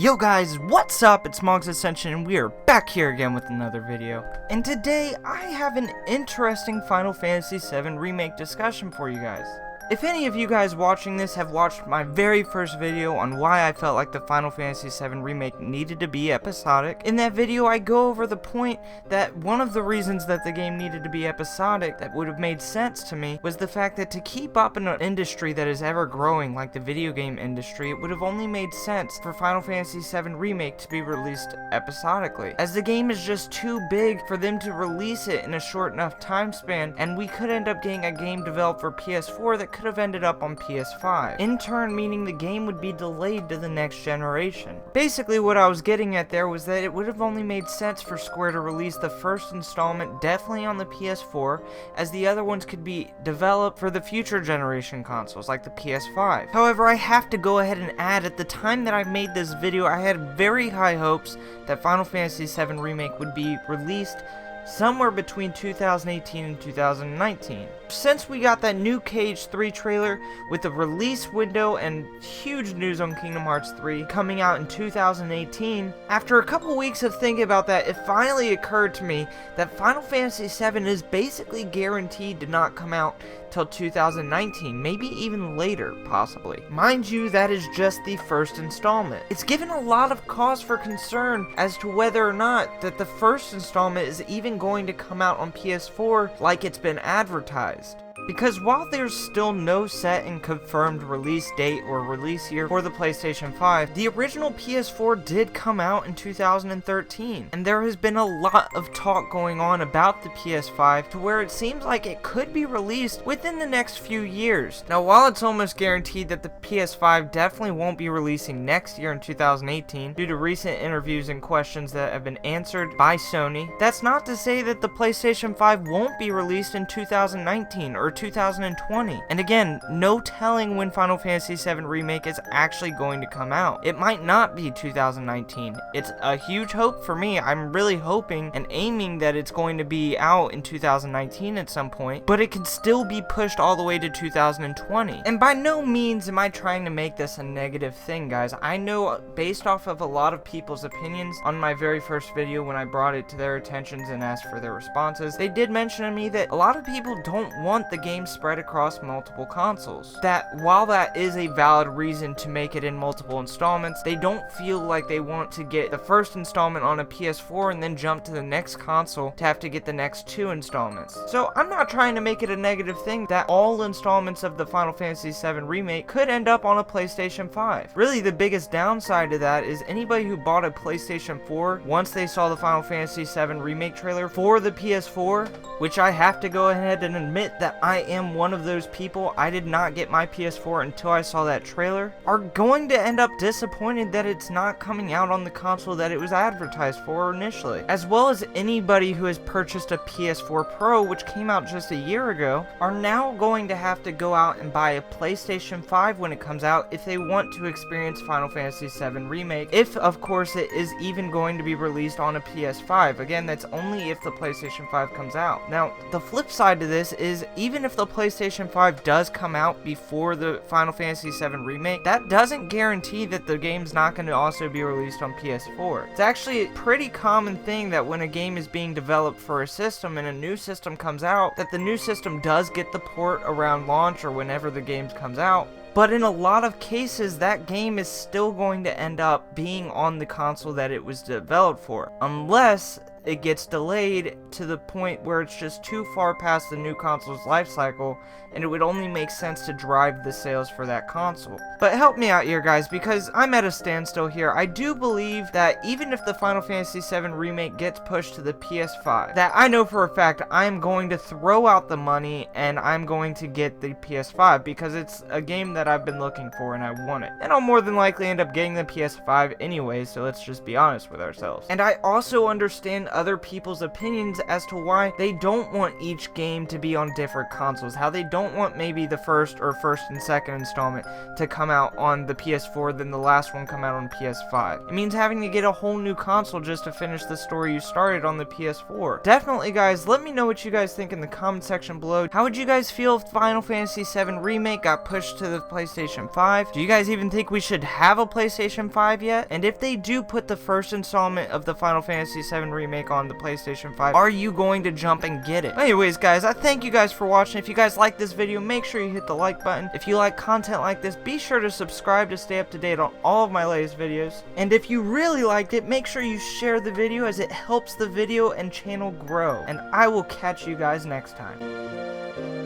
Yo guys, what's up? It's Mog's Ascension and we are back here again with another video. And today I have an interesting Final Fantasy VII Remake discussion for you guys. If any of you guys watching this have watched my very first video on why I felt like the Final Fantasy VII Remake needed to be episodic, in that video I go over the point that one of the reasons that the game needed to be episodic that would have made sense to me was the fact that to keep up in an industry that is ever growing like the video game industry, it would have only made sense for Final Fantasy VII Remake to be released episodically, as the game is just too big for them to release it in a short enough time span, and we could end up getting a game developed for PS4 that could have ended up on PS5, in turn meaning the game would be delayed to the next generation. Basically what I was getting at there was that it would have only made sense for Square to release the first installment definitely on the PS4, as the other ones could be developed for the future generation consoles like the PS5. However, I have to go ahead and add, at the time that I made this video, I had very high hopes that Final Fantasy VII Remake would be released somewhere between 2018 and 2019. Since we got that new Cage 3 trailer with the release window and huge news on Kingdom Hearts 3 coming out in 2018, after a couple weeks of thinking about that, it finally occurred to me that Final Fantasy VII is basically guaranteed to not come out till 2019, maybe even later, possibly. Mind you, that is just the first installment. It's given a lot of cause for concern as to whether or not that the first installment is even going to come out on PS4 like it's been advertised. Because while there's still no set and confirmed release date or release year for the PlayStation 5, the original PS4 did come out in 2013, and there has been a lot of talk going on about the PS5 to where it seems like it could be released within the next few years. Now, while it's almost guaranteed that the PS5 definitely won't be releasing next year in 2018 due to recent interviews and questions that have been answered by Sony, that's not to say that the PlayStation 5 won't be released in 2019 or 2020. And again, no telling when Final Fantasy VII Remake is actually going to come out. It might not be 2019. It's a huge hope for me. I'm really hoping and aiming that it's going to be out in 2019 at some point, but it could still be pushed all the way to 2020. And by no means am I trying to make this a negative thing, guys. I know, based off of a lot of people's opinions on my very first video when I brought it to their attentions and asked for their responses, they did mention to me that a lot of people don't want the game spread across multiple consoles. That while that is a valid reason to make it in multiple installments, they don't feel like they want to get the first installment on a PS4 and then jump to the next console to have to get the next two installments. So I'm not trying to make it a negative thing that all installments of the Final Fantasy VII Remake could end up on a PlayStation 5. Really, the biggest downside to that is anybody who bought a PlayStation 4 once they saw the Final Fantasy VII Remake trailer for the PS4, which I have to go ahead and admit that I am one of those people. I did not get my PS4 until I saw that trailer, are going to end up disappointed that it's not coming out on the console that it was advertised for initially. As well as anybody who has purchased a PS4 Pro, which came out just a year ago, are now going to have to go out and buy a PlayStation 5 when it comes out if they want to experience Final Fantasy VII Remake, if of course it is even going to be released on a PS5. Again, that's only if the PlayStation 5 comes out. Now, the flip side to this is, even if the PlayStation 5 does come out before the Final Fantasy VII Remake, that doesn't guarantee that the game's not going to also be released on PS4. It's actually a pretty common thing that when a game is being developed for a system and a new system comes out, that the new system does get the port around launch or whenever the game comes out. But in a lot of cases, that game is still going to end up being on the console that it was developed for, unless it gets delayed to the point where it's just too far past the new console's life cycle, and it would only make sense to drive the sales for that console. But help me out here, guys, because I'm at a standstill here. I do believe that even if the Final Fantasy VII Remake gets pushed to the PS5, that I know for a fact I'm going to throw out the money and I'm going to get the PS5, because it's a game that I've been looking for and I want it. And I'll more than likely end up getting the PS5 anyway, so let's just be honest with ourselves. And I also understand other people's opinions as to why they don't want each game to be on different consoles, how they don't want maybe the first and second installment to come out on the PS4, then the last one come out on PS5. It means having to get a whole new console just to finish the story you started on the PS4. Definitely, guys, let me know what you guys think in the comment section below. How would you guys feel if Final Fantasy VII Remake got pushed to the PlayStation 5? Do you guys even think we should have a PlayStation 5 yet? And if they do put the first installment of the Final Fantasy VII Remake on the PlayStation 5, are you going to jump and get it? Anyways, guys, I thank you guys for watching. If you guys like this video, make sure you hit the like button. If you like content like this, be sure to subscribe to stay up to date on all of my latest videos. And if you really liked it, make sure you share the video as it helps the video and channel grow. And I will catch you guys next time.